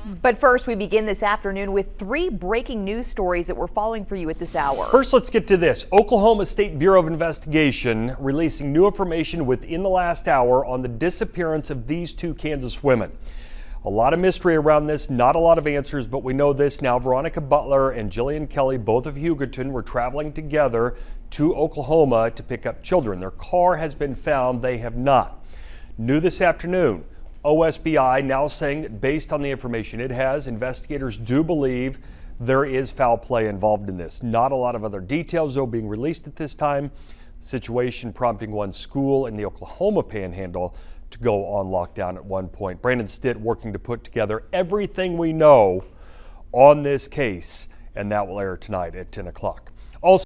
But first, we begin this afternoon with 3 breaking news stories that we're following for you at this hour. First, let's get to this. Oklahoma State Bureau of Investigation releasing new information within the last hour on the disappearance of these 2 Kansas women. A lot of mystery around this, not a lot of answers, but we know this now. Veronica Butler and Jillian Kelly, both of Hugoton, were traveling together to Oklahoma to pick up children. Their car has been found. They have not. New this afternoon, OSBI now saying that based on the information it has, investigators do believe there is foul play involved in this. Not a lot of other details, though, being released at this time. The situation prompting one school in the Oklahoma Panhandle to go on lockdown at one point. Brandon Stitt working to put together everything we know on this case, and that will air tonight at 10 o'clock. Also,